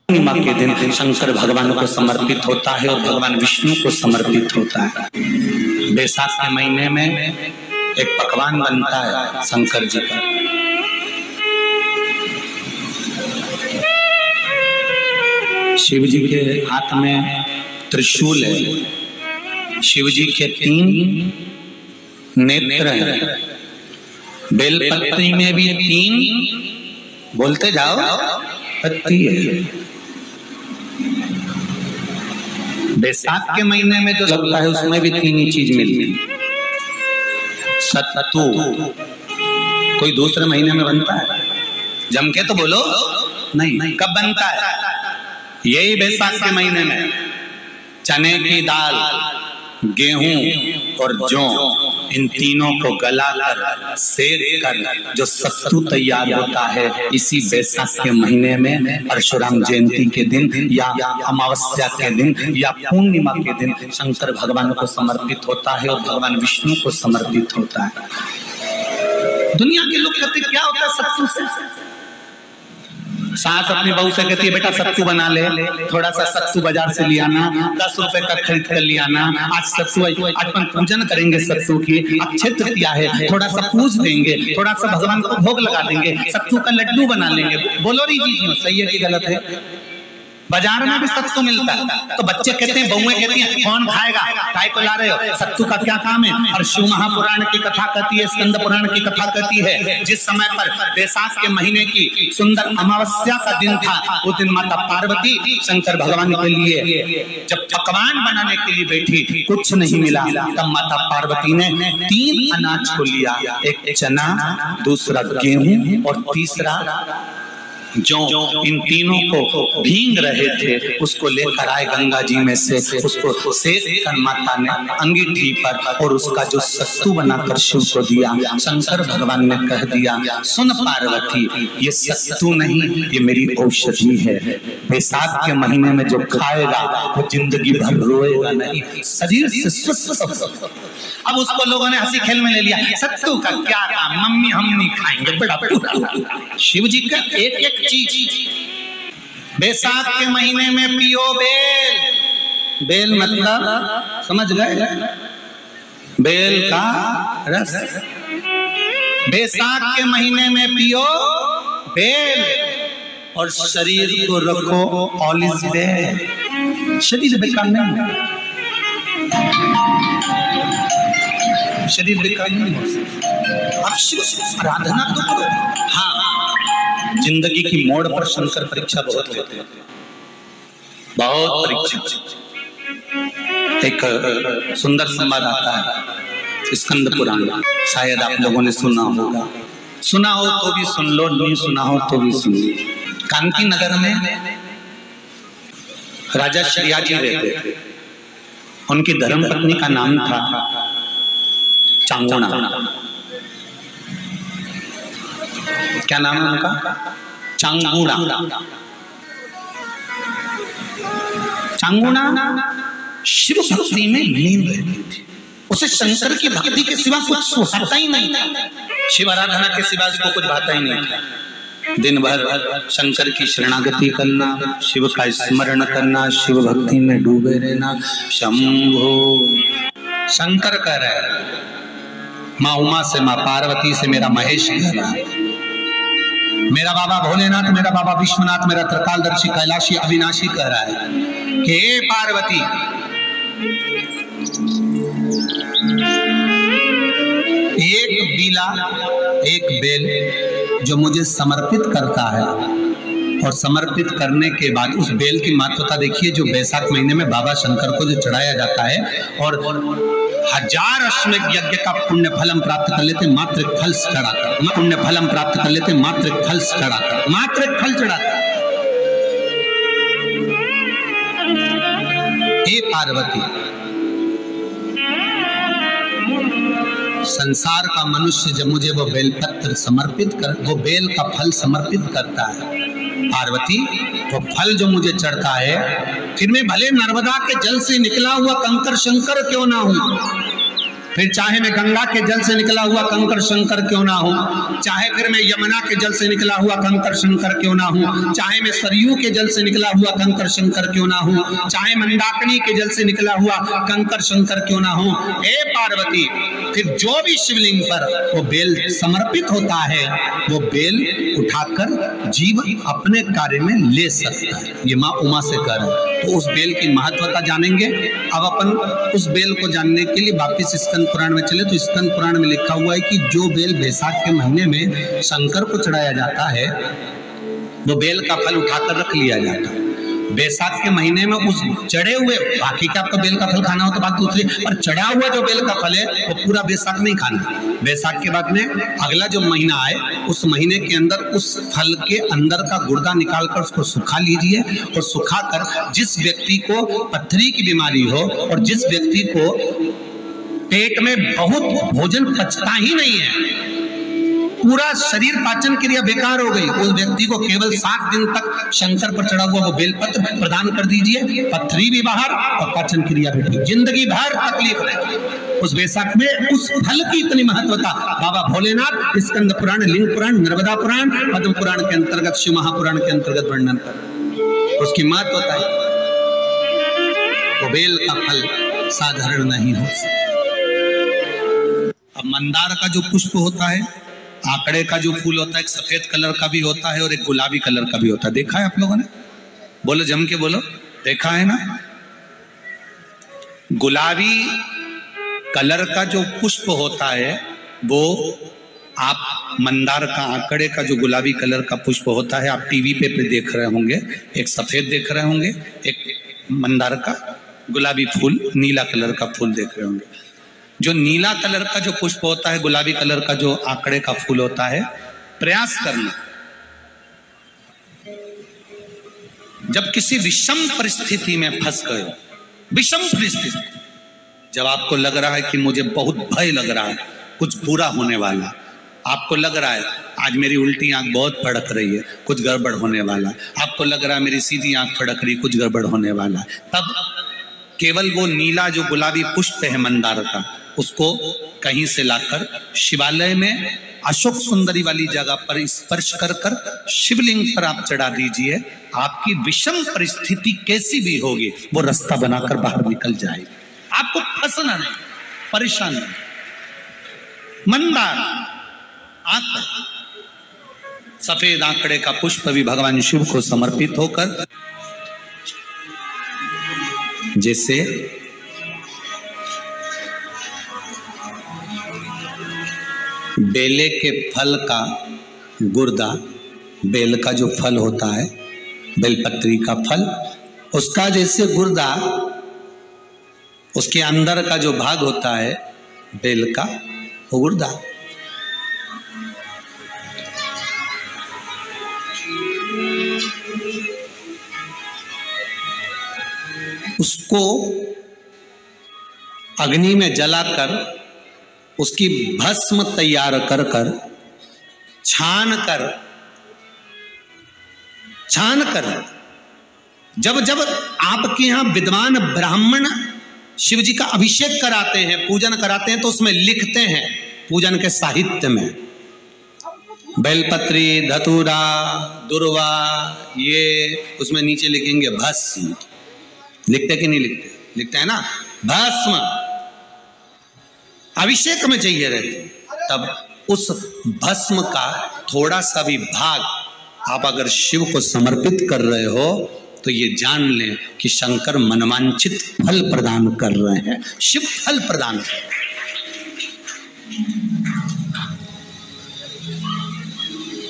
पूर्णिमा के दिन शंकर भगवान को समर्पित होता है और भगवान विष्णु को समर्पित होता है। बैसाख के महीने में एक पकवान बनता है शंकर जी का। शिव जी के हाथ में त्रिशूल है, शिव जी के 3 नेत्र हैं, बेलपत्री में भी 3 बोलते जाओ पत्ती है। बैसाख के महीने में जो लगता है उसमें भी 3 ही चीज मिलती है। सत्तू कोई दूसरे महीने में बनता है? जम के तो बोलो नहीं। कब बनता है? यही बैसाख के महीने में। चने की दाल, गेहूं और जौ, इन तीनों को गलाकर सेक कर जो सत्तू तैयार होता है, इसी बैसाख के महीने में परशुराम जयंती के दिन या अमावस्या के दिन या पूर्णिमा के दिन शंकर भगवान को समर्पित होता है और भगवान विष्णु को समर्पित होता है। दुनिया के लोग कहते क्या होता है सत्तू से? सास अपनी बहू से कहती है बेटा सत्तू बना ले, थोड़ा सा सत्तू बाजार से ले आना, 10 रुपए का खरीद कर ले आना। आज सत्तू, आज अपन पूजन करेंगे सत्तू की, अक्षय तृतीया है, थोड़ा सा पूज देंगे, थोड़ा सा भगवान को भोग लगा देंगे, सत्तू का लड्डू बना लेंगे। बोलो री जी सही है कि गलत है? बाजार में भी सत्तू मिलता है तो बच्चे कहते हैं, बहुएं कहती हैं कौन खाएगा, काय को ला रहे हो, सत्तू का क्या काम है? और शिव महापुराण की कथा कहती है, स्कंद पुराण की कथा कहती है, जिस समय पर बैसाख के महीने की सुंदर अमावस्या का दिन था, उस दिन माता पार्वती शंकर भगवान के लिए जब पकवान बनाने के लिए बैठी, कुछ नहीं मिला, तब माता पार्वती ने 3 अनाज को लिया, एक चना, दूसरा गेहूं और तीसरा जो इन तीनों को भींग रहे थे उसको लेकर आए गंगा जी में से, उसको सेक कर माता ने अंगीठी पर और उसका जो सत्तू बनाकर शिव को दिया। शंकर भगवान ने कह दिया, सुन पार्वती, ये सत्तू नहीं, ये मेरी औषधि है। बैसाख के महीने में जो खाएगा वो जिंदगी भर रोएगा नहीं, शरीर से स्वस्थ। अब उसको लोगों ने हंसी खेल में ले लिया, सत्तू का क्या काम, मम्मी हम नहीं खाएंगे, बड़ा पूरा। शिव जी का एक एक चीज बैसाख के महीने में पियो बेल। बेल मतलब समझ गए? बेल का रस। बैसाख के महीने में पियो बेल और शरीर को रखो ऑलिव बेल। शरीर बेकार नहीं, शरीर बेकार नहीं हो सकता। अब शिव आराधना तो करो। हाँ, जिंदगी की मोड़ पर शंकर परीक्षा बहुत लेते हैं, बहुत परीक्षा। एक सुंदर संवाद आता है स्कंद पुराण, शायद आप लोगों ने सुना होगा, सुना हो तो भी सुन लो, नहीं सुना हो तो भी सुन लो। कांकी नगर में राजा श्रियाजी रहते थे, उनकी धर्मपत्नी का नाम था चांगुणा। क्या नाम है उनका? चांगुणा। चांगुणा शिव भक्ति में लीन रहती थी, उसे शंकर की भक्ति के सिवा कुछ सुहाता ही नहीं था, शिव आराधना के सिवा उसको कुछ भाता ही नहीं था। दिन भर शंकर की शरणागति करना, शिव का स्मरण करना, शिव भक्ति में डूबे रहना। शंभो शंकर कह रहे, माँ उमा से, माँ पार्वती से मेरा महेश कह रहा है, मेरा बाबा भोलेनाथ, मेरा बाबा विश्वनाथ, मेरा त्रिकालदर्शी कैलाशी अविनाशी कह रहा है कि हे पार्वती, एक बीला, एक बेल जो मुझे समर्पित करता है, और समर्पित करने के बाद उस बेल की महत्वता देखिए, जो बैसाख महीने में बाबा शंकर को जो चढ़ाया जाता है, और 1000 अश्वमेध यज्ञ का पुण्य फलम प्राप्त कर लेते मात्र एक फल चढ़ाकर, पुण्य फलम प्राप्त कर लेते मात्र एक फल चढ़ाकर, मात्र एक फल चढ़ाकर। हे पार्वती, संसार का मनुष्य जब मुझे वो बेलपत्र समर्पित कर, वो बेल का फल समर्पित करता है, पार्वती वो फल जो मुझे चढ़ता है, फिर मैं भले नर्मदा के जल से निकला हुआ कंकर शंकर क्यों ना हूं, फिर चाहे मैं गंगा के जल से निकला हुआ कंकर शंकर क्यों ना हूँ, चाहे फिर मैं यमुना के जल से निकला हुआ कंकर शंकर क्यों ना हूँ, चाहे मैं सरयू के जल से निकला हुआ कंकर शंकर क्यों ना हूँ, चाहे मंदाकिनी के जल से निकला हुआ कंकर शंकर क्यों ना हूँ, हे पार्वती फिर जो भी शिवलिंग पर वो बेल समर्पित होता है वो बेल उठाकर जीव अपने कार्य में ले सकता है। ये माँ उमा से कह रहा है। तो उस बेल की महत्वता जानेंगे। अब अपन उस बेल को जानने के लिए वापिस स्कंद पुराण में चले तो स्कंद पुराण में लिखा हुआ है कि जो बेल बैसाख के महीने में शंकर को चढ़ाया जाता है वो बेल का फल उठाकर रख लिया जाता है। बैसाख के महीने में उस चढ़े हुए, बाकी का आपका बेल का फल खाना हो तो बात दूसरी, पर चढ़ा हुआ जो बेल का फल है वो पूरा बैसाख नहीं खाना। बैसाख के बाद में अगला जो महीना आए उस महीने के अंदर उस फल के अंदर का गुर्दा निकालकर उसको सुखा लीजिए और सुखाकर जिस व्यक्ति को पथरी की बीमारी हो और जिस व्यक्ति को पेट में बहुत भोजन पचता ही नहीं है, पूरा शरीर पाचन क्रिया बेकार हो गई, उस व्यक्ति को केवल 7 दिन तक शंकर पर चढ़ा हुआ वो बेलपत्र प्रदान कर दीजिए। पथरी भी बाहर और पाचन क्रिया भी ठीक, जिंदगी भर तकलीफ नहीं। उस बैसाख में उस फल की इतनी महत्वता बाबा भोलेनाथ स्कंद पुराण, लिंग पुराण, नर्मदा पुराण, पद्म पुराण के अंतर्गत, शिव महापुराण के अंतर्गत वर्णन कर उसकी महत्वता है। वो बेल का फल साधारण नहीं हो सकता। अब मंदार का जो पुष्प होता है, आंकड़े का जो फूल होता है, एक सफेद कलर का भी होता है और एक गुलाबी कलर का भी होता है। देखा है आप लोगों ने? बोलो जम के बोलो, देखा है ना? गुलाबी कलर का जो पुष्प होता है वो आप मंदार का, आंकड़े का जो गुलाबी कलर का पुष्प होता है आप टीवी पे देख रहे होंगे, एक सफेद देख रहे होंगे, एक मंदार का गुलाबी फूल, नीला कलर का फूल देख रहे होंगे। जो नीला कलर का जो पुष्प होता है, गुलाबी कलर का जो आंकड़े का फूल होता है, प्रयास करना जब किसी विषम परिस्थिति में फंस गए, विषम परिस्थिति, जब आपको लग रहा है कि मुझे बहुत भय लग रहा है, कुछ बुरा होने वाला, आपको लग रहा है आज मेरी उल्टी आंख बहुत फड़क रही है, कुछ गड़बड़ होने वाला, आपको लग रहा है मेरी सीधी आंख फड़क रही, कुछ गड़बड़ होने वाला, तब केवल वो नीला जो गुलाबी पुष्प है मंदार का, उसको कहीं से लाकर शिवालय में अशोक सुंदरी वाली जगह पर स्पर्श कर कर शिवलिंग पर आप चढ़ा दीजिए। आपकी विषम परिस्थिति कैसी भी होगी वो रास्ता बनाकर बाहर निकल जाएगी, आपको फंसना नहीं, परेशान नहीं। मंदार आंकड़ा, सफेद आंकड़े का पुष्प भी भगवान शिव को समर्पित होकर, जैसे बेले के फल का गुर्दा, बेल का जो फल होता है, बेलपत्री का फल, उसका जैसे गुर्दा, उसके अंदर का जो भाग होता है बेल का, वो गुर्दा, उसको अग्नि में जलाकर उसकी भस्म तैयार कर कर छान कर जब जब आपके यहां विद्वान ब्राह्मण शिव जी का अभिषेक कराते हैं, पूजन कराते हैं, तो उसमें लिखते हैं पूजन के साहित्य में बेलपत्री, धतूरा, दुर्वा, ये उसमें नीचे लिखेंगे भस्म। लिखते कि नहीं लिखते? लिखते हैं ना, भस्म अभिषेक में चाहिए रहते। तब उस भस्म का थोड़ा सा भी भाग आप अगर शिव को समर्पित कर रहे हो तो ये जान लें कि शंकर मनवांछित फल प्रदान कर रहे हैं। शिव फल प्रदान कर,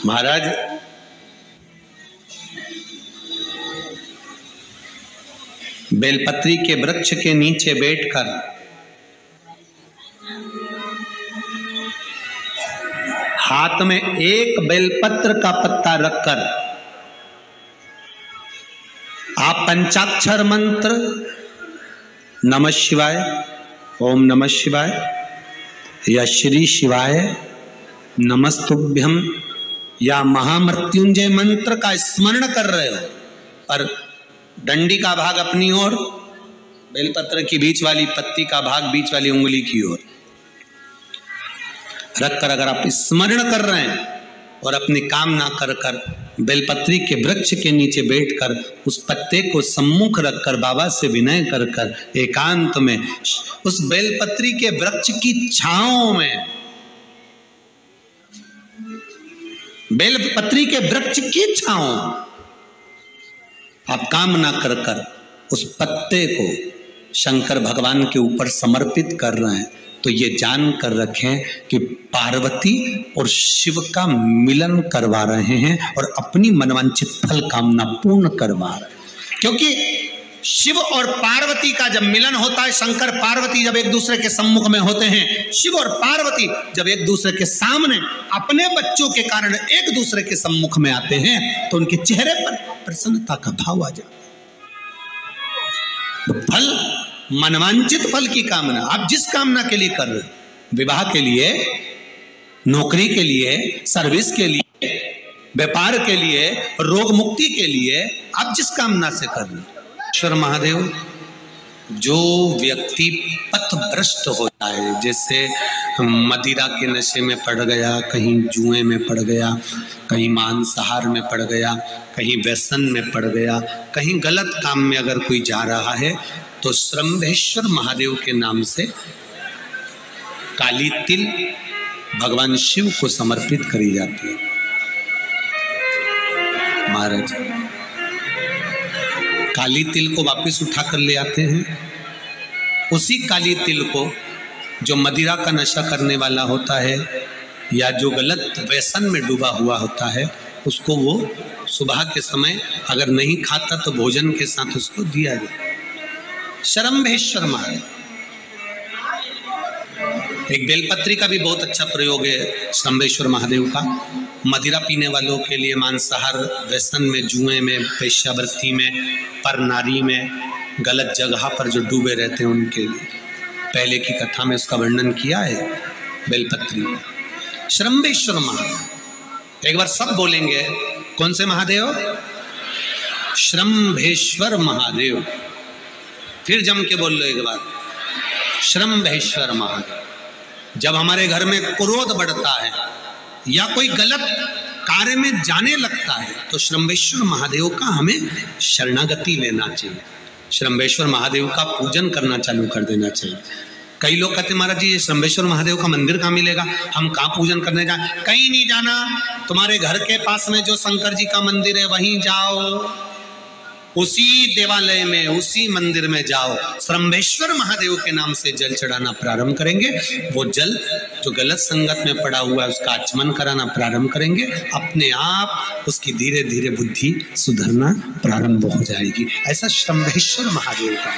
महाराज बेलपत्री के वृक्ष के नीचे बैठकर हाथ में एक बेलपत्र का पत्ता रखकर आप पंचाक्षर मंत्र नमः शिवाय, ओम नमः शिवाय या श्री शिवाय नमस्तुभ्यम या महामृत्युंजय मंत्र का स्मरण कर रहे हो, पर डंडी का भाग अपनी ओर, बेलपत्र की बीच वाली पत्ती का भाग बीच वाली उंगली की ओर, रख कर अगर आप स्मरण कर रहे हैं और अपनी कामना कर कर बेलपत्री के वृक्ष के नीचे बैठकर उस पत्ते को सम्मुख रखकर बाबा से विनय कर कर एकांत में उस बेलपत्री के वृक्ष की छांव में, बेलपत्री के वृक्ष की छांव आप कामना कर कर उस पत्ते को शंकर भगवान के ऊपर समर्पित कर रहे हैं, तो ये जान कर रखें कि पार्वती और शिव का मिलन करवा रहे हैं और अपनी मनवांछित फल कामना पूर्ण करवा रहे हैं। क्योंकि शिव और पार्वती का जब मिलन होता है, शंकर पार्वती जब एक दूसरे के सम्मुख में होते हैं, शिव और पार्वती जब एक दूसरे के सामने अपने बच्चों के कारण एक दूसरे के सम्मुख में आते हैं, तो उनके चेहरे पर प्रसन्नता का भाव आ जाता है। तो फल, मनवांचित फल की कामना आप जिस कामना के लिए कर रहे हो, विवाह के लिए, नौकरी के लिए, सर्विस के लिए, व्यापार के लिए, रोग मुक्ति के लिए, आप जिस कामना से कर रहे हो, ईश्वर महादेव जो व्यक्ति पथभ्रष्ट होता है, जैसे मदिरा के नशे में पड़ गया, कहीं जुए में पड़ गया, कहीं मांसाहार में पड़ गया, कहीं व्यसन में पड़ गया, कहीं गलत काम में अगर कोई जा रहा है, तो श्रंभेश्वर महादेव के नाम से काली तिल भगवान शिव को समर्पित करी जाती है। महाराज काली तिल को वापस उठा कर ले आते हैं, उसी काली तिल को जो मदिरा का नशा करने वाला होता है या जो गलत व्यसन में डूबा हुआ होता है, उसको वो सुबह के समय अगर नहीं खाता तो भोजन के साथ उसको दिया जाए। श्रंभेश्वर महादेव, एक बेलपत्री का भी बहुत अच्छा प्रयोग है श्रंभेश्वर महादेव का, मदिरा पीने वालों के लिए, मांसाहार, व्यसन में, जुए में, वेश्यावृत्ति में, पर नारी में, गलत जगह पर जो डूबे रहते हैं उनके लिए। पहले की कथा में उसका वर्णन किया है बेलपत्री का। श्रंभेश्वर महादेव, एक बार सब बोलेंगे, कौन से महादेव? श्रंभेश्वर महादेव। फिर जम के बोल लो एक बार, श्रंभेश्वर महादेव। जब हमारे घर में क्रोध बढ़ता है या कोई गलत कार्य में जाने लगता है, तो श्रंभेश्वर महादेव का हमें शरणागति लेना चाहिए, श्रंभेश्वर महादेव का पूजन करना चालू कर देना चाहिए। कई लोग कहते महाराज जी ये श्रंभेश्वर महादेव का मंदिर कहाँ मिलेगा, हम कहाँ पूजन करने जाए? कहीं नहीं जाना, तुम्हारे घर के पास में जो शंकर जी का मंदिर है वहीं जाओ, उसी देवालय में, उसी मंदिर में जाओ, श्रंभेश्वर महादेव के नाम से जल चढ़ाना प्रारंभ करेंगे। वो जल जो गलत संगत में पड़ा हुआ है उसका आचमन कराना प्रारंभ करेंगे, अपने आप उसकी धीरे धीरे बुद्धि सुधरना प्रारंभ हो जाएगी। ऐसा श्रंभेश्वर महादेव का